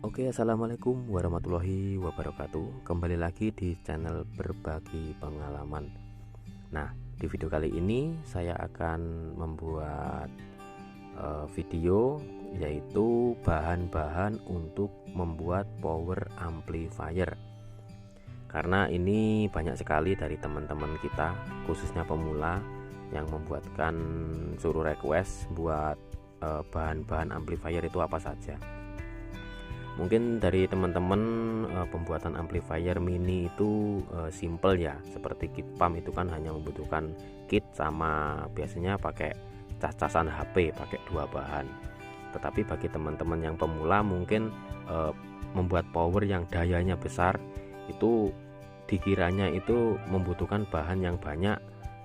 Oke, assalamualaikum warahmatullahi wabarakatuh. Kembali lagi di channel berbagi pengalaman. Nah, di video kali ini saya akan membuat video yaitu bahan-bahan untuk membuat power amplifier. Karena ini banyak sekali dari teman-teman kita, khususnya pemula, yang membuatkan suruh request buat bahan-bahan amplifier itu apa saja. Mungkin dari teman-teman pembuatan amplifier mini itu simple ya, seperti kit pump itu kan hanya membutuhkan kit sama biasanya pakai cas-casan HP, pakai dua bahan. Tetapi bagi teman-teman yang pemula mungkin membuat power yang dayanya besar itu dikiranya itu membutuhkan bahan yang banyak,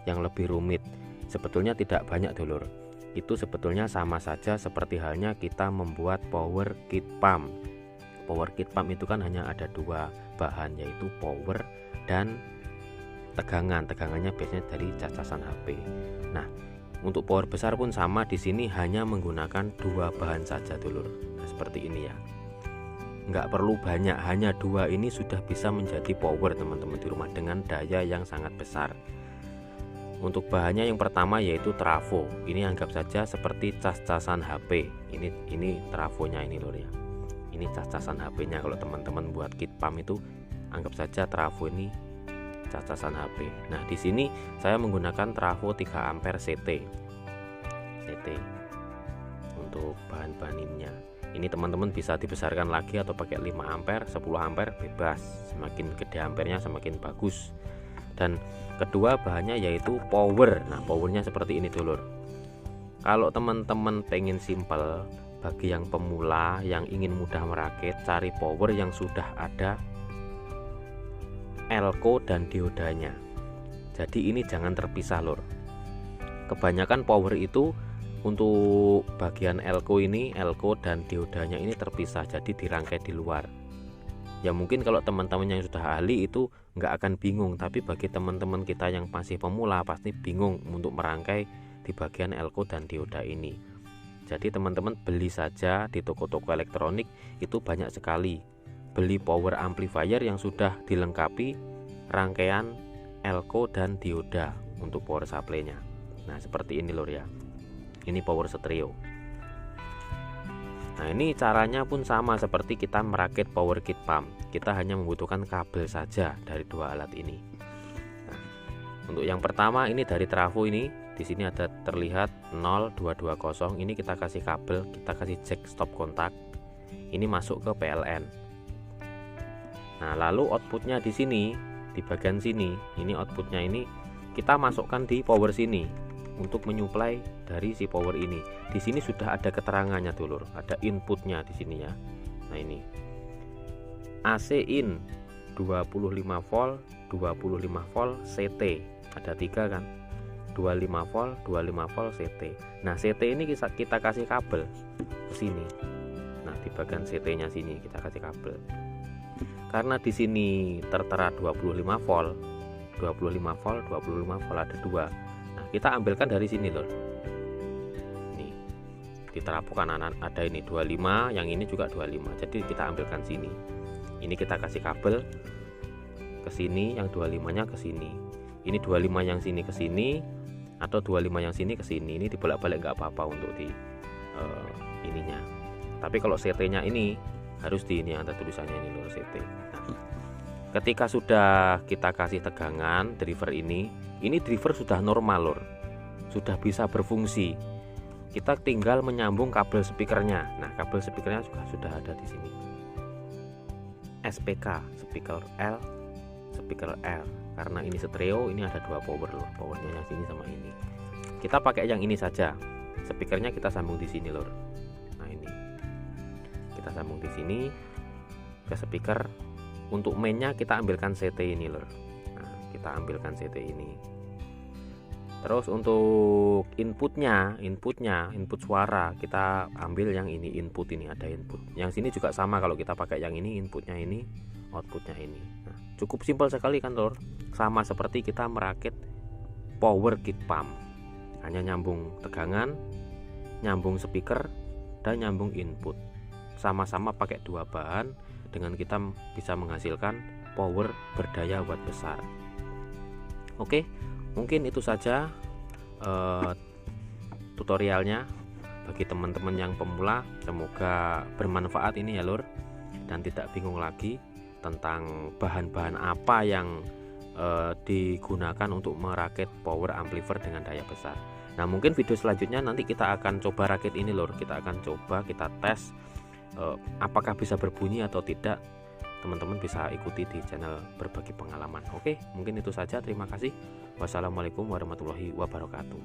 yang lebih rumit. Sebetulnya tidak banyak dulur. Itu sebetulnya sama saja seperti halnya kita membuat power kit pump. Power kit pump itu kan hanya ada dua bahan, yaitu power dan tegangan. Tegangannya biasanya dari cas-casan HP. Nah, untuk power besar pun sama, di sini hanya menggunakan dua bahan saja dulur. Nah, seperti ini ya. Nggak perlu banyak, hanya dua ini sudah bisa menjadi power teman-teman di rumah dengan daya yang sangat besar. Untuk bahannya yang pertama yaitu trafo. Ini anggap saja seperti cas-casan HP. Ini trafonya ini lur ya. Ini cas-casan HP-nya. Kalau teman-teman buat kit pump itu anggap saja trafo ini cas-casan HP. Nah, di sini saya menggunakan trafo 3 ampere CT untuk bahan-bahan ininya. Ini teman-teman bisa dibesarkan lagi atau pakai 5 ampere, 10 ampere bebas. Semakin gede ampernya semakin bagus. Dan kedua bahannya yaitu power. Nah, powernya seperti ini dulur. Kalau teman-teman pengen simple, bagi yang pemula yang ingin mudah merakit, cari power yang sudah ada elko dan diodanya. Jadi ini jangan terpisah lur. Kebanyakan power itu untuk bagian elko dan diodanya ini terpisah, jadi dirangkai di luar. Ya mungkin kalau teman-teman yang sudah ahli itu nggak akan bingung, tapi bagi teman-teman kita yang masih pemula pasti bingung untuk merangkai di bagian elko dan dioda ini. Jadi teman-teman beli saja di toko-toko elektronik, itu banyak sekali. Beli power amplifier yang sudah dilengkapi rangkaian elko dan dioda untuk power supply-nya. Nah, seperti ini lur ya. Ini power stereo. Nah, ini caranya pun sama seperti kita merakit power kit pump. Kita hanya membutuhkan kabel saja dari dua alat ini. Nah, untuk yang pertama ini dari trafo ini, di sini ada terlihat 0220. Ini kita kasih kabel, kita kasih jack stop kontak. Ini masuk ke PLN. Nah, lalu outputnya di sini, di bagian sini, ini outputnya ini kita masukkan di power sini untuk menyuplai dari si power ini. Di sini sudah ada keterangannya dulur, ada inputnya di sini ya. Nah, ini AC in 25 volt, 25 volt CT. Ada 3 kan? 25 volt CT. Nah, CT ini kita kasih kabel ke sini. Nah, di bagian CT-nya sini kita kasih kabel. Karena di sini tertera 25 volt ada 2. Nah, kita ambilkan dari sini loh. Nih. Diterapkan ada ini 25, yang ini juga 25. Jadi kita ambilkan sini. Ini kita kasih kabel ke sini, yang 25-nya ke sini. Ini 25 yang sini ke sini, atau 25 yang sini ke sini. Ini dibolak-balik nggak apa-apa untuk di ininya. Tapi kalau CT-nya ini harus di ini, ada tulisannya ini loh CT. Nah, ketika sudah kita kasih tegangan driver ini driver sudah normal lor, sudah bisa berfungsi. Kita tinggal menyambung kabel speakernya. Nah, kabel speakernya juga sudah ada di sini. SPK, speaker L, speaker R. Karena ini stereo, ini ada dua power lor, powernya yang sini sama ini. Kita pakai yang ini saja. Speakernya kita sambung di sini lor. Nah, ini kita sambung di sini ke speaker. Untuk mainnya kita ambilkan CT ini lor. Nah, kita ambilkan CT ini. Terus untuk input suara kita ambil yang ini, input ini ada input. Yang sini juga sama, kalau kita pakai yang ini inputnya ini, outputnya ini. Nah, cukup simpel sekali kan lor. Sama seperti kita merakit power kit pump. Hanya nyambung tegangan, nyambung speaker, dan nyambung input. sama-sama pakai dua bahan, dengan kita bisa menghasilkan power berdaya watt besar. Oke, mungkin itu saja tutorialnya bagi teman-teman yang pemula. Semoga bermanfaat ini ya lur, dan tidak bingung lagi tentang bahan-bahan apa yang digunakan untuk merakit power amplifier dengan daya besar. Nah, mungkin video selanjutnya nanti kita akan coba rakit ini lur, kita akan coba kita tes apakah bisa berbunyi atau tidak. Teman-teman bisa ikuti di channel Berbagi Pengalaman. Oke, mungkin itu saja. Terima kasih. Wassalamualaikum warahmatullahi wabarakatuh.